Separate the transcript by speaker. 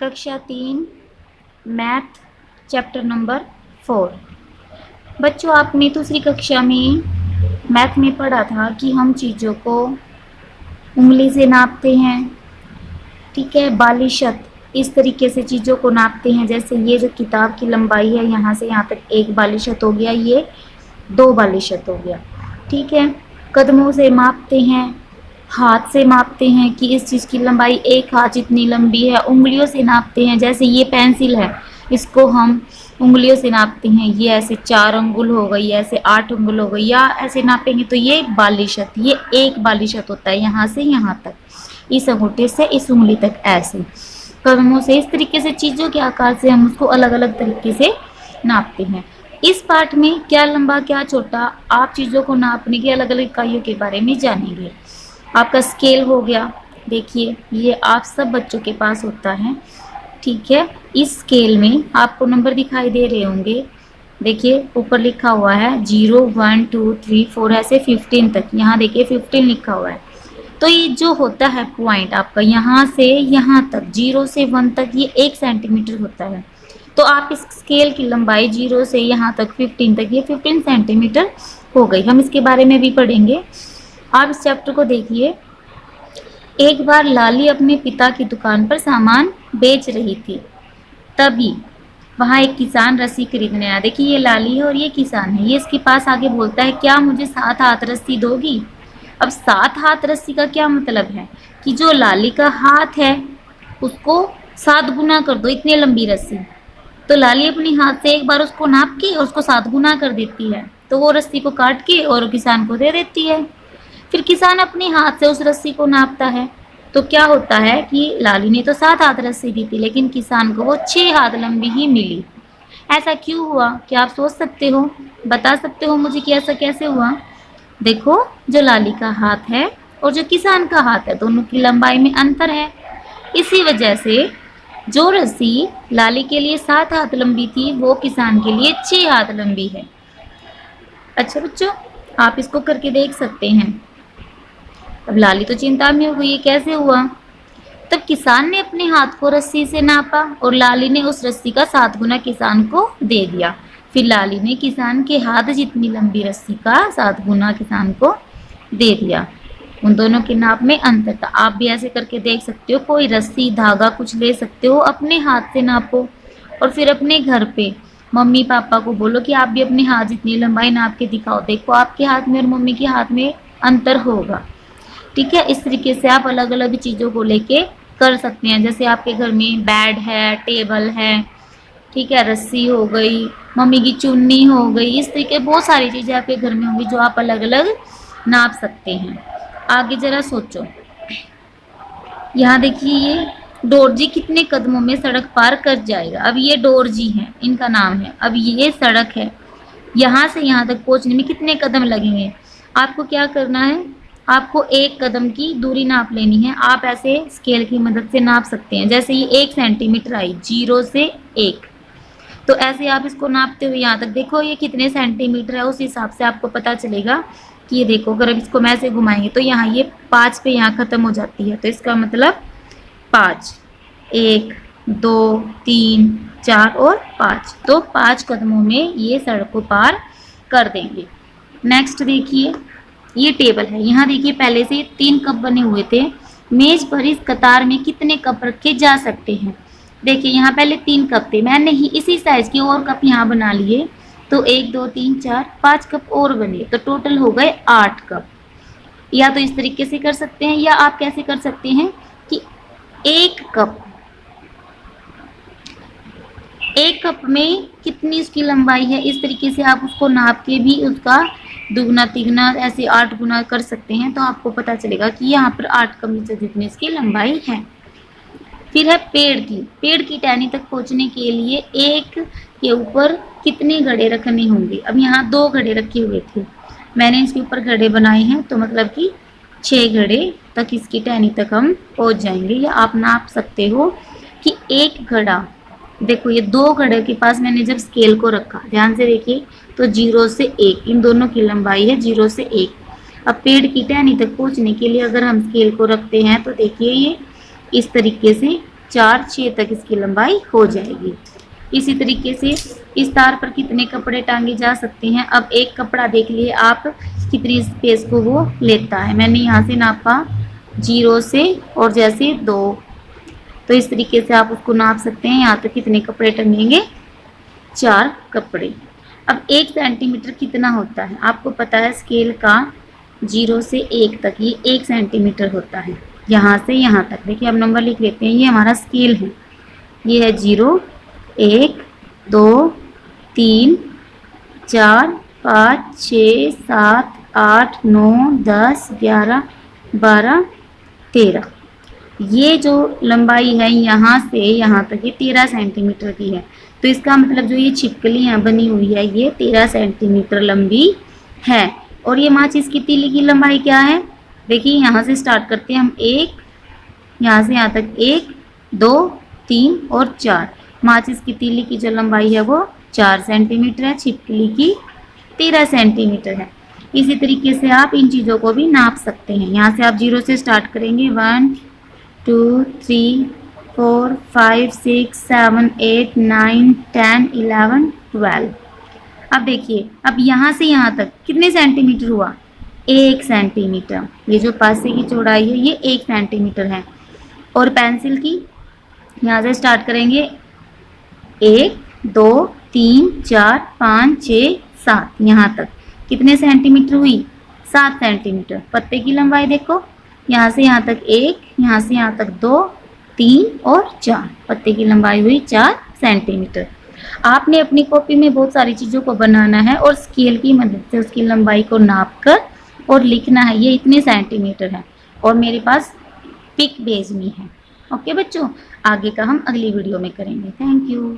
Speaker 1: कक्षा 3 math chapter number 4। बच्चों, आपने दूसरी कक्षा में मैथ में पढ़ा था कि हम चीज़ों को उंगली से नापते हैं। ठीक है, बालिशत इस तरीके से चीज़ों को नापते हैं। जैसे ये जो किताब की लंबाई है, यहाँ से यहाँ तक 1 बालिशत हो गया, ये 2 बालिशत हो गया। ठीक है, कदमों से मापते हैं, हाथ से मापते हैं कि इस चीज़ की लंबाई 1 हाथ जितनी लंबी है। उंगलियों से नापते हैं, जैसे ये पेंसिल है, इसको हम उंगलियों से नापते हैं। ये ऐसे 4 अंगुल हो गई, ऐसे 8 अंगुल हो गई, या ऐसे नापेंगे तो ये बालिशत, ये 1 बालिशत होता है, यहाँ से यहाँ तक, इस अंगूठे से इस उंगली तक। ऐसे कदमों से इस तरीके से चीज़ों के आकार से हम उसको अलग अलग तरीके से नापते हैं। इस पाठ में क्या लंबा क्या छोटा, आप चीज़ों को नापने की अलग अलग इकाइयों के बारे में जानेंगे। आपका स्केल हो गया, देखिए ये आप सब बच्चों के पास होता है। ठीक है, इस स्केल में आपको नंबर दिखाई दे रहे होंगे। देखिए ऊपर लिखा हुआ है 0 1 2 3 4 ऐसे 15 तक। यहाँ देखिए 15 लिखा हुआ है। तो ये जो होता है पॉइंट आपका यहाँ से यहाँ तक, 0 से 1 तक, ये 1 सेंटीमीटर होता है। तो आप इस स्केल की लंबाई 0 से यहाँ तक 15 तक, ये 15 सेंटीमीटर हो गई। हम इसके बारे में भी पढ़ेंगे। आप इस चैप्टर को देखिए। एक बार लाली अपने पिता की दुकान पर सामान बेच रही थी, तभी वहाँ एक किसान रस्सी खरीदने आया। देखिए ये लाली है और ये किसान है। ये इसके पास आगे बोलता है, क्या मुझे 7 हाथ रस्सी दोगी? अब 7 हाथ रस्सी का क्या मतलब है कि जो लाली का हाथ है उसको 7 गुना कर दो, इतनी लंबी रस्सी। तो लाली अपने हाथ से एक बार उसको नाप के और उसको 7 गुना कर देती है, तो वो रस्सी को काट के और किसान को दे देती है। फिर किसान अपने हाथ से उस रस्सी को नापता है, तो क्या होता है कि लाली ने तो 7 हाथ रस्सी दी थी, लेकिन किसान को वो 6 हाथ लंबी ही मिली। ऐसा क्यों हुआ? क्या आप सोच सकते हो, बता सकते हो मुझे कि ऐसा कैसे हुआ? देखो, जो लाली का हाथ है और जो किसान का हाथ है, दोनों की लंबाई में अंतर है। इसी वजह से जो रस्सी लाली के लिए 7 हाथ लंबी थी, वो किसान के लिए 6 हाथ लंबी है। अच्छा बच्चों, आप इसको करके देख सकते हैं। अब लाली तो चिंता में हो गई, कैसे हुआ? तब किसान ने अपने हाथ को रस्सी से नापा और लाली ने उस रस्सी का 7 गुना किसान को दे दिया। फिर लाली ने किसान के हाथ जितनी लंबी रस्सी का 7 गुना किसान को दे दिया। उन दोनों के नाप में अंतर था। आप भी ऐसे करके देख सकते हो। कोई रस्सी, धागा कुछ ले सकते हो, अपने हाथ से नापो और फिर अपने घर पे मम्मी पापा को बोलो कि आप भी अपने हाथ जितनी लंबाई नाप के दिखाओ। देखो आपके हाथ में और मम्मी के हाथ में अंतर होगा। ठीक है, इस तरीके से आप अलग अलग चीज़ों को लेके कर सकते हैं। जैसे आपके घर में बेड है, टेबल है, ठीक है, रस्सी हो गई, मम्मी की चुन्नी हो गई, इस तरीके बहुत सारी चीज़ें आपके घर में होंगी जो आप अलग अलग नाप सकते हैं। आगे जरा सोचो, यहाँ देखिए ये डोरजी कितने कदमों में सड़क पार कर जाएगा। अब ये डोरजी है, इनका नाम है। अब ये सड़क है, यहाँ से यहाँ तक पहुँचने में कितने कदम लगेंगे? आपको क्या करना है, आपको 1 कदम की दूरी नाप लेनी है। आप ऐसे स्केल की मदद से नाप सकते हैं। जैसे ये 1 सेंटीमीटर आई, 0 से 1, तो ऐसे आप इसको नापते हुए यहाँ तक देखो ये कितने सेंटीमीटर है। उस हिसाब से आपको पता चलेगा कि ये देखो, अगर इसको मैं ऐसे घुमाएंगे तो यहाँ ये 5 पे यहाँ ख़त्म हो जाती है, तो इसका मतलब 5, 1 2 3 4 और 5, तो 5 कदमों में ये सड़क को पार कर देंगे। नेक्स्ट देखिए, ये टेबल है। यहाँ देखिए पहले से 3 कप बने हुए थे। मेज पर इस कतार में कितने कप रखे जा सकते हैं? देखिए यहाँ पहले 3 कप थे, मैंने ही इसी साइज के और कप यहाँ बना लिए, तो 1 2 3 4 5 कप और बने, तो टोटल हो गए 8 कप। या तो इस तरीके से कर सकते हैं, या आप कैसे कर सकते हैं कि 1 कप में कितनी उसकी लंबाई है, इस तरीके से आप उसको नाप के भी उसका दुगना तिगना ऐसे 8 गुना कर सकते हैं। तो आपको पता चलेगा कि यहाँ पर 8 कप नीचे जितनी इसकी लंबाई है। फिर है पेड़ की टहनी तक पहुँचने के लिए एक के ऊपर कितने घड़े रखने होंगे? अब यहाँ 2 घड़े रखे हुए थे, मैंने इसके ऊपर घड़े बनाए हैं, तो मतलब कि 6 घड़े तक इसकी टहनी तक हम पहुँच जाएंगे। या आप नाप सकते हो कि 1 घड़ा, देखो ये 2 घड़े के पास मैंने जब स्केल को रखा, ध्यान से देखिए, तो 0 से 1, इन दोनों की लंबाई है 0 से 1। अब पेड़ की टहनी तक पहुँचने के लिए अगर हम स्केल को रखते हैं तो देखिए ये इस तरीके से 4 6 तक इसकी लंबाई हो जाएगी। इसी तरीके से इस तार पर कितने कपड़े टांगे जा सकते हैं। अब एक कपड़ा देख लिए आप कितनी स्पेस को वो लेता है। मैंने यहाँ से नापा 0 से और जैसे 2, तो इस तरीके से आप उसको नाप सकते हैं। यहाँ तक कितने कपड़े टंगेंगे, 4 कपड़े। अब 1 सेंटीमीटर कितना होता है, आपको पता है स्केल का 0 से 1 तक ये 1 सेंटीमीटर होता है। यहाँ से यहाँ तक देखिए, अब नंबर लिख लेते हैं। ये हमारा स्केल है, ये है 0 1 2 3 4 5 6 7 8 9 10 11 12 13। ये जो लंबाई है यहाँ से यहाँ तक ये 13 सेंटीमीटर की है। तो इसका मतलब जो ये छिपकलियाँ बनी हुई है ये 13 सेंटीमीटर लंबी है। और ये माचिस की तीली की लंबाई क्या है, देखिए यहाँ से स्टार्ट करते हैं हम 1, यहाँ से यहाँ तक 1 2 3 और 4। माचिस की तीली की जो लंबाई है वो 4 सेंटीमीटर है, छिपकली की 13 सेंटीमीटर है। इसी तरीके से आप इन चीज़ों को भी नाप सकते हैं। यहाँ से आप 0 से स्टार्ट करेंगे, 1 2 3 4 5 6 7 8 9 10 11 12। अब देखिए, अब यहाँ से यहाँ तक कितने सेंटीमीटर हुआ, 1 सेंटीमीटर। ये जो पासे की चौड़ाई है ये 1 सेंटीमीटर है। और पेंसिल की यहाँ से स्टार्ट करेंगे, 1 2 3 4 5 6 7, यहाँ तक कितने सेंटीमीटर हुई, 7 सेंटीमीटर। पत्ते की लंबाई देखो, यहाँ से यहाँ तक 1, यहाँ से यहाँ तक 2 3 और 4, पत्ते की लंबाई हुई 4 सेंटीमीटर। आपने अपनी कॉपी में बहुत सारी चीज़ों को बनाना है और स्केल की मदद से उसकी लंबाई को नाप कर और लिखना है ये इतने सेंटीमीटर है। और मेरे पास पिक भेजनी है। ओके बच्चों, आगे का हम अगली वीडियो में करेंगे। Thank you.